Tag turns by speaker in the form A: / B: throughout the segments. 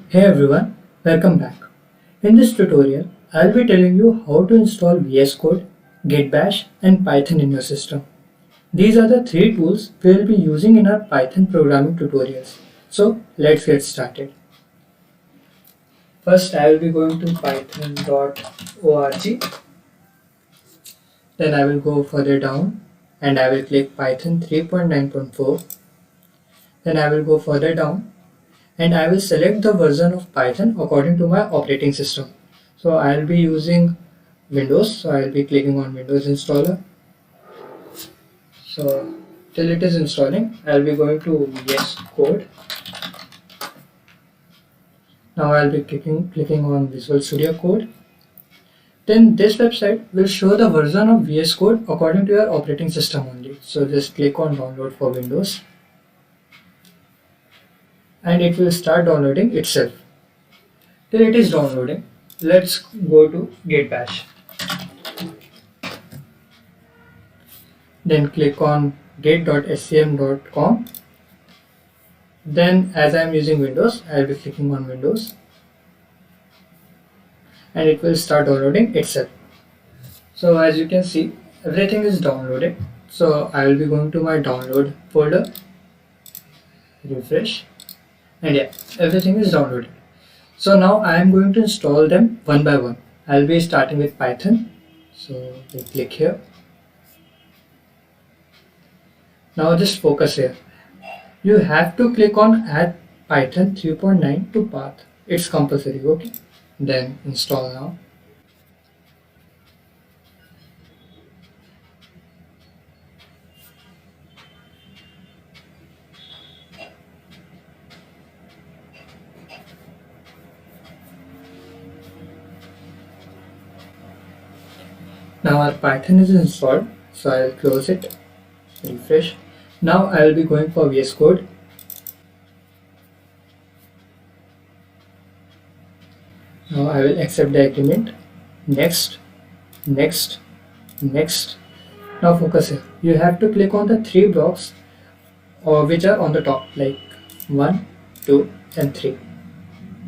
A: Hey everyone, welcome back. In this tutorial, I'll be telling you how to install VS Code, Git Bash and Python in your system. These are the three tools we'll be using in our Python programming tutorials. So let's get started. First, I will be going to python.org. Then I will go further down and I will click Python 3.9.4. Then I will go further down and I will select the version of Python according to my operating system. So I'll be using Windows, so I'll be clicking on Windows installer. So till it is installing, I'll be going to VS Code. Now I'll be clicking on Visual Studio Code. Then this website will show the version of VS Code according to your operating system only. So just click on download for Windows and it will start downloading itself. Till it is downloading, let's go to Git Bash. Then click on git.scm.com. Then as I am using Windows, I will be clicking on Windows and it will start downloading itself. So as you can see, everything is downloaded. So I will be going to my download folder, refresh, and yeah, everything is downloaded. So now I am going to install them one by one. I will be starting with Python. So we click here. Now just focus here. You have to click on add Python 3.9 to path. It's compulsory, okay? Then install now. Now our Python is installed, so I will close it, refresh. Now I will be going for VS Code. Now I will accept the agreement. Next, next, next. Now focus here. You have to click on the three blocks which are on the top, like 1, 2 and 3.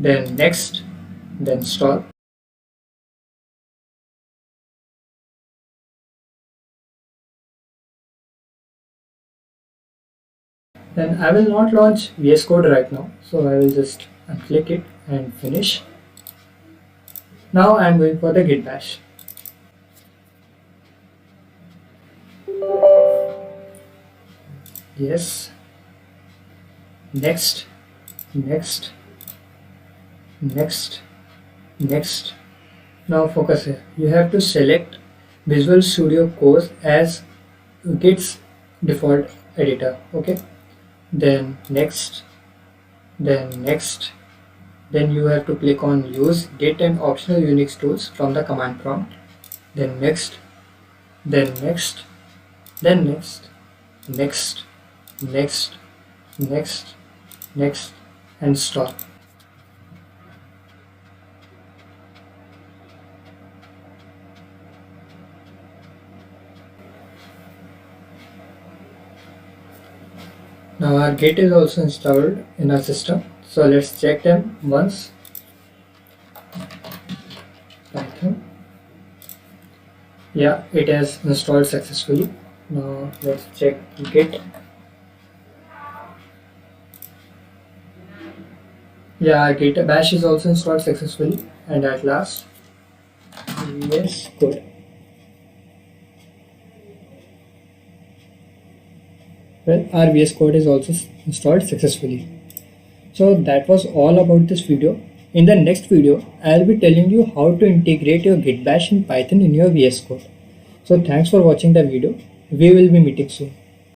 A: Then next, then install. Then I will not launch VS Code right now, so I will just unclick it and finish. Now I am going for the Git Bash. Yes. Next, next, next, next. Now focus here. You have to select Visual Studio Code as Git's default editor. Okay. Then next, then next. Then you have to click on use Git and optional Unix tools from the command prompt. Then next, then next, then next, next, next, next, next, and stop. Now our Git is also installed in our system. So let's check them once. Python. Yeah, it has installed successfully. Now let's check Git. Yeah, Git Bash is also installed successfully, and at last, yes, good. Well, our VS Code is also installed successfully. So that was all about this video. In the next video, I'll be telling you how to integrate your Git Bash in Python in your VS Code. So thanks for watching the video. We will be meeting soon.